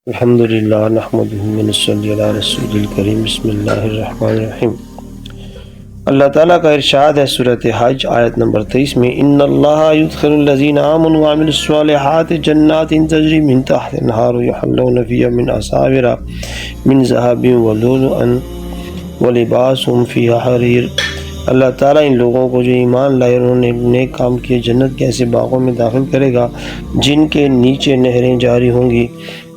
الحمدللہ نحمدہ ونصلی علی رسول الکریم بسم اللہ الرحمن الرحیم۔ اللہ تعالیٰ کا ارشاد ہے سورۃ حج آیت نمبر 23 میں، ان اللہ یدخل الذین آمنوا وعملوا الصالحات جنات تجری من تحت الانہار یحلون فیہا من اساور من ذہب ولؤلؤا ولباسهم فیہا حریر۔ اللہ تعالیٰ ان لوگوں کو جو ایمان لائے انہوں نے نیک کام کیے جنت کے ایسے باغوں میں داخل کرے گا جن کے نیچے نہریں جاری ہوں گی،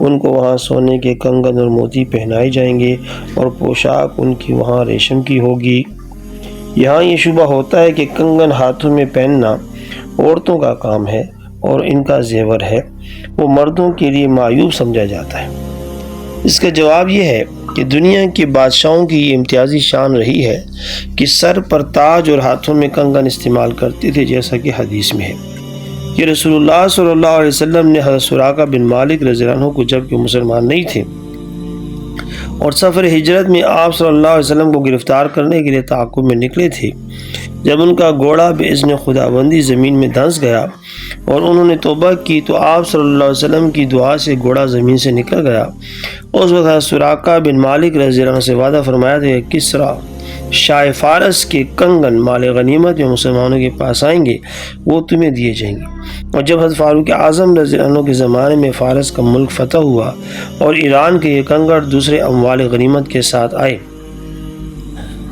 ان کو وہاں سونے کے کنگن اور موتی پہنائے جائیں گے اور پوشاک ان کی وہاں ریشم کی ہوگی۔ یہاں یہ شبہ ہوتا ہے کہ کنگن ہاتھوں میں پہننا عورتوں کا کام ہے اور ان کا زیور ہے، وہ مردوں کے لیے معیوب سمجھا جاتا ہے۔ اس کا جواب یہ ہے کہ دنیا کے بادشاہوں کی یہ امتیازی شان رہی ہے کہ سر پر تاج اور ہاتھوں میں کنگن استعمال کرتے تھے، جیسا کہ حدیث میں ہے کہ رسول اللہ صلی اللہ علیہ وسلم نے حضرت سراقہ بن مالک رضی اللہ عنہ کو، جب کہ مسلمان نہیں تھے اور سفر ہجرت میں آپ صلی اللہ علیہ وسلم کو گرفتار کرنے کے لیے تعاقب میں نکلے تھے، جب ان کا گھوڑا باذن خداوندی زمین میں دھنس گیا اور انہوں نے توبہ کی تو آپ صلی اللہ علیہ وسلم کی دعا سے گھوڑا زمین سے نکل گیا۔ اس وقت سراقہ بن مالک رضی اللہ عنہ سے وعدہ فرمایا تھا کہ کسریٰ شاہ فارس کے کنگن مال غنیمت میں مسلمانوں کے پاس آئیں گے، وہ تمہیں دیے جائیں گے۔ اور جب حضرت فاروق اعظم رضی اللہ عنہ کے زمانے میں فارس کا ملک فتح ہوا اور ایران کے یہ کنگن دوسرے اموال غنیمت کے ساتھ آئے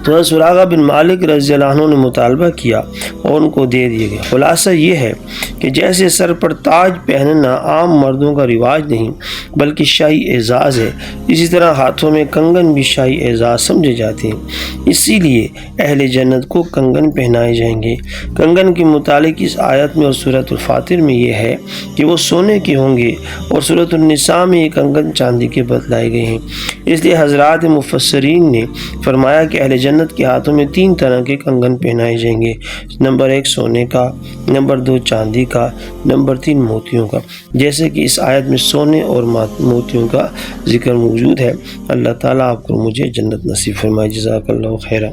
تو حضرت سراقہ بن مالک رضی اللہ عنہ نے مطالبہ کیا اور ان کو دے دیے گئے۔ خلاصہ یہ ہے کہ جیسے سر پر تاج پہننا عام مردوں کا رواج نہیں بلکہ شاہی اعزاز ہے، اسی طرح ہاتھوں میں کنگن بھی شاہی اعزاز سمجھے جاتے ہیں، اسی لیے اہل جنت کو کنگن پہنائے جائیں گے۔ کنگن کے متعلق اس آیت میں اور سورۃ الفاتر میں یہ ہے کہ وہ سونے کے ہوں گے، اور سورۃ النساء میں یہ کنگن چاندی کے بتلائے گئے ہیں۔ اس لیے حضرات مفسرین نے فرمایا کہ اہل جنت کے ہاتھوں میں 3 طرح کے کنگن پہنائے جائیں گے، نمبر 1 سونے کا، نمبر 2 چاندی کا، نمبر 3 موتیوں کا، جیسے کہ اس آیت میں سونے اور موتیوں کا ذکر موجود ہے۔ اللہ تعالیٰ آپ کو مجھے جنت نصیب فرمائے۔ جزاک اللہ خیرا۔